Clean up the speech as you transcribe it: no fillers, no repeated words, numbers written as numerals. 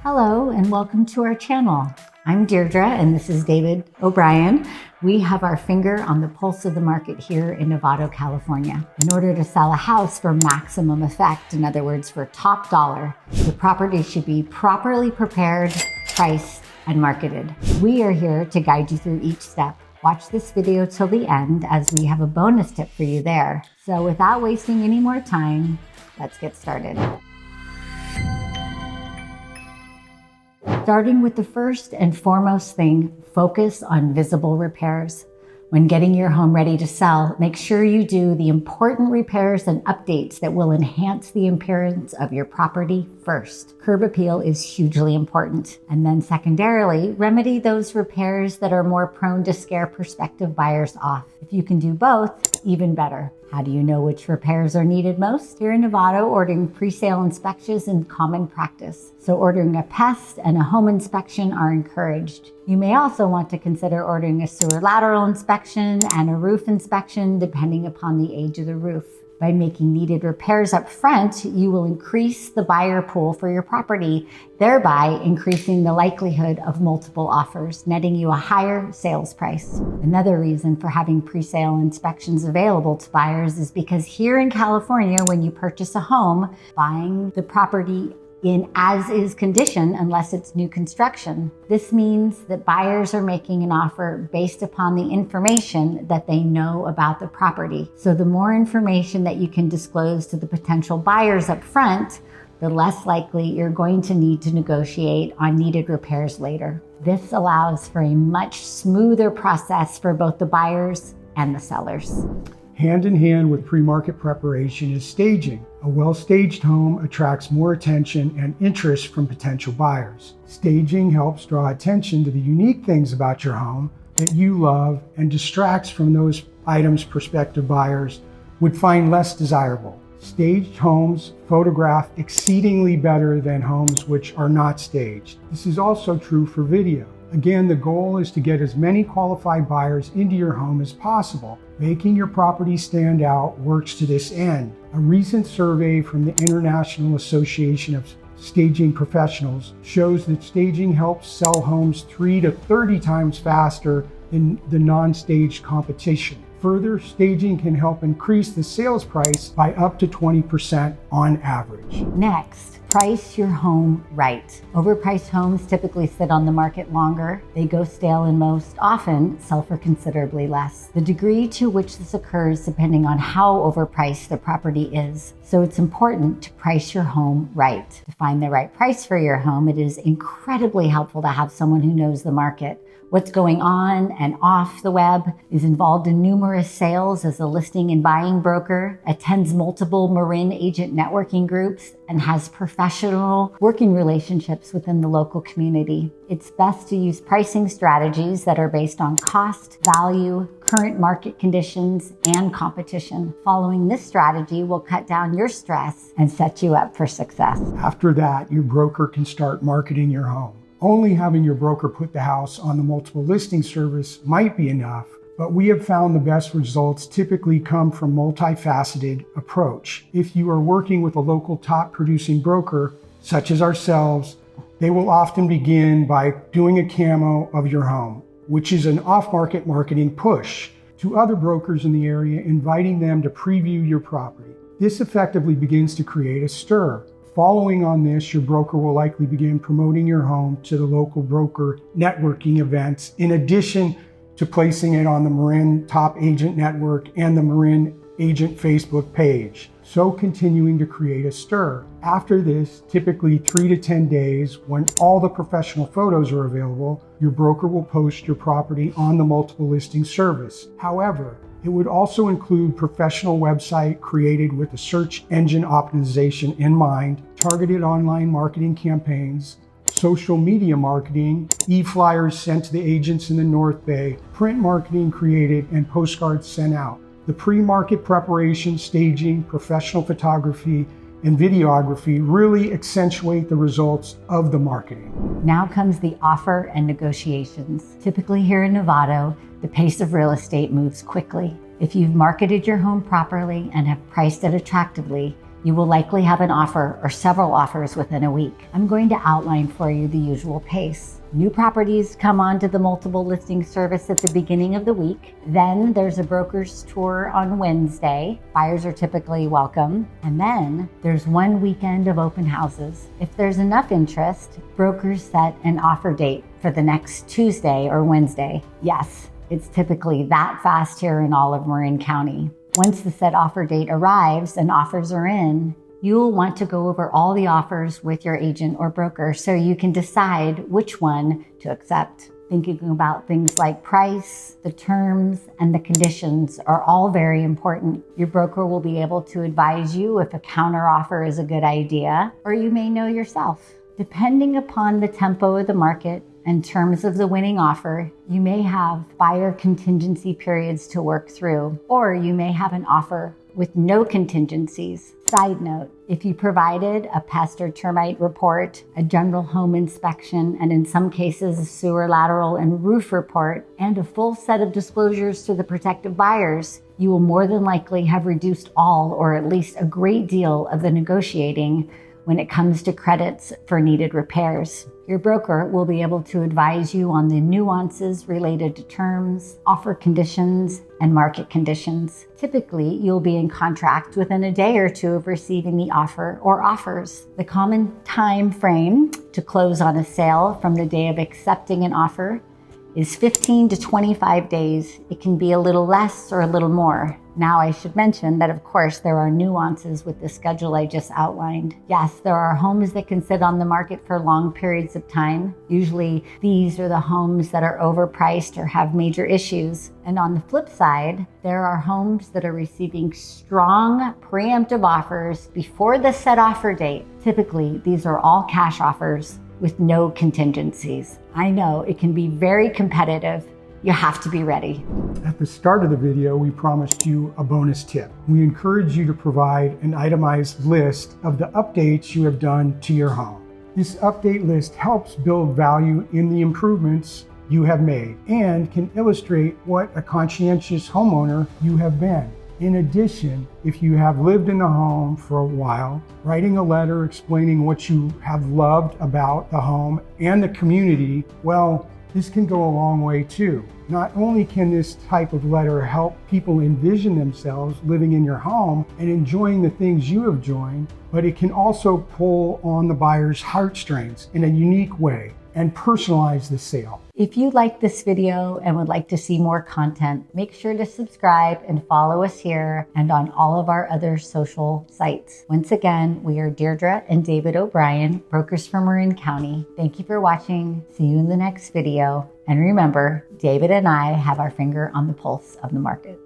Hello and welcome to our channel. I'm Deirdre and this is David O'Brien. We have our finger on the pulse of the market here in Novato, California. In order to sell a house for maximum effect, in other words, for top dollar, the property should be properly prepared, priced, and marketed. We are here to guide you through each step. Watch this video till the end as we have a bonus tip for you there. So without wasting any more time, let's get started. Starting with the first and foremost thing, focus on visible repairs. When getting your home ready to sell, make sure you do the important repairs and updates that will enhance the appearance of your property first. Curb appeal is hugely important. And then secondarily, remedy those repairs that are more prone to scare prospective buyers off. If you can do both, even better. How do you know which repairs are needed most? Here in Novato, ordering pre-sale inspections is common practice. So ordering a pest and a home inspection are encouraged. You may also want to consider ordering a sewer lateral inspection and a roof inspection depending upon the age of the roof. By making needed repairs up front, you will increase the buyer pool for your property, thereby increasing the likelihood of multiple offers, netting you a higher sales price. Another reason for having pre-sale inspections available to buyers is because here in California, when you purchase a home, buying the property in as-is condition unless it's new construction. This means that buyers are making an offer based upon the information that they know about the property. So the more information that you can disclose to the potential buyers up front, the less likely you're going to need to negotiate on needed repairs later. This allows for a much smoother process for both the buyers and the sellers. Hand in hand with pre-market preparation is staging. A well-staged home attracts more attention and interest from potential buyers. Staging helps draw attention to the unique things about your home that you love and distracts from those items prospective buyers would find less desirable. Staged homes photograph exceedingly better than homes which are not staged. This is also true for video. Again, the goal is to get as many qualified buyers into your home as possible. Making your property stand out works to this end. A recent survey from the International Association of Staging Professionals shows that staging helps sell homes 3 to 30 times faster than the non-staged competition. Further, staging can help increase the sales price by up to 20% on average. Next, price your home right. Overpriced homes typically sit on the market longer. They go stale and most often sell for considerably less. The degree to which this occurs depending on how overpriced the property is. So it's important to price your home right. To find the right price for your home, it is incredibly helpful to have someone who knows the market. What's going on and off the web, is involved in numerous sales as a listing and buying broker, attends multiple Marin agent networking groups, and has professional working relationships within the local community. It's best to use pricing strategies that are based on cost, value, current market conditions, and competition. Following this strategy will cut down your stress and set you up for success. After that, your broker can start marketing your home. Only having your broker put the house on the multiple listing service might be enough, but we have found the best results typically come from multifaceted approach. If you are working with a local top producing broker, such as ourselves, they will often begin by doing a camo of your home, which is an off-market marketing push to other brokers in the area, inviting them to preview your property. This effectively begins to create a stir. Following on this, your broker will likely begin promoting your home to the local broker networking events, in addition to placing it on the Marin Top Agent Network and the Marin Agent Facebook page, so continuing to create a stir. After this, typically 3 to 10 days, when all the professional photos are available, your broker will post your property on the multiple listing service. However, it would also include professional website created with the search engine optimization in mind, targeted online marketing campaigns, social media marketing, e-flyers sent to the agents in the North Bay, print marketing created, and postcards sent out. The pre-market preparation, staging, professional photography, and videography really accentuate the results of the marketing. Now comes the offer and negotiations. Typically here in Novato, the pace of real estate moves quickly. If you've marketed your home properly and have priced it attractively, You will likely have an offer or several offers within a week. I'm going to outline for you the usual pace. New properties come onto the multiple listing service at the beginning of the week. Then there's a broker's tour on Wednesday. Buyers are typically welcome. And then there's one weekend of open houses. If there's enough interest, brokers set an offer date for the next Tuesday or Wednesday. Yes, it's typically that fast here in all of Marin County. Once the set offer date arrives and offers are in, you will want to go over all the offers with your agent or broker so you can decide which one to accept. Thinking about things like price, the terms, and the conditions are all very important. Your broker will be able to advise you if a counter offer is a good idea, or you may know yourself. Depending upon the tempo of the market and terms of the winning offer, you may have buyer contingency periods to work through, or you may have an offer with no contingencies. Side note, if you provided a pest or termite report, a general home inspection, and in some cases a sewer lateral and roof report, and a full set of disclosures to the prospective buyers, you will more than likely have reduced all or at least a great deal of the negotiating when it comes to credits for needed repairs. Your broker will be able to advise you on the nuances related to terms, offer conditions, and market conditions. Typically, you'll be in contract within a day or two of receiving the offer or offers. The common time frame to close on a sale from the day of accepting an offer is 15 to 25 days. It can be a little less or a little more. Now, I should mention that, of course, there are nuances with the schedule I just outlined. Yes, there are homes that can sit on the market for long periods of time. Usually, these are the homes that are overpriced or have major issues. And on the flip side, there are homes that are receiving strong preemptive offers before the set offer date. Typically, these are all cash offers with no contingencies. I know it can be very competitive. You have to be ready. At the start of the video, we promised you a bonus tip. We encourage you to provide an itemized list of the updates you have done to your home. This update list helps build value in the improvements you have made and can illustrate what a conscientious homeowner you have been. In addition, if you have lived in the home for a while, writing a letter explaining what you have loved about the home and the community, well, this can go a long way too. Not only can this type of letter help people envision themselves living in your home and enjoying the things you have joined, but it can also pull on the buyer's heartstrings in a unique way and personalize the sale. If you like this video and would like to see more content, make sure to subscribe and follow us here and on all of our other social sites. Once again, we are Deirdre and David O'Brien, brokers from Marin County. Thank you for watching. See you in the next video. And remember, David and I have our finger on the pulse of the market.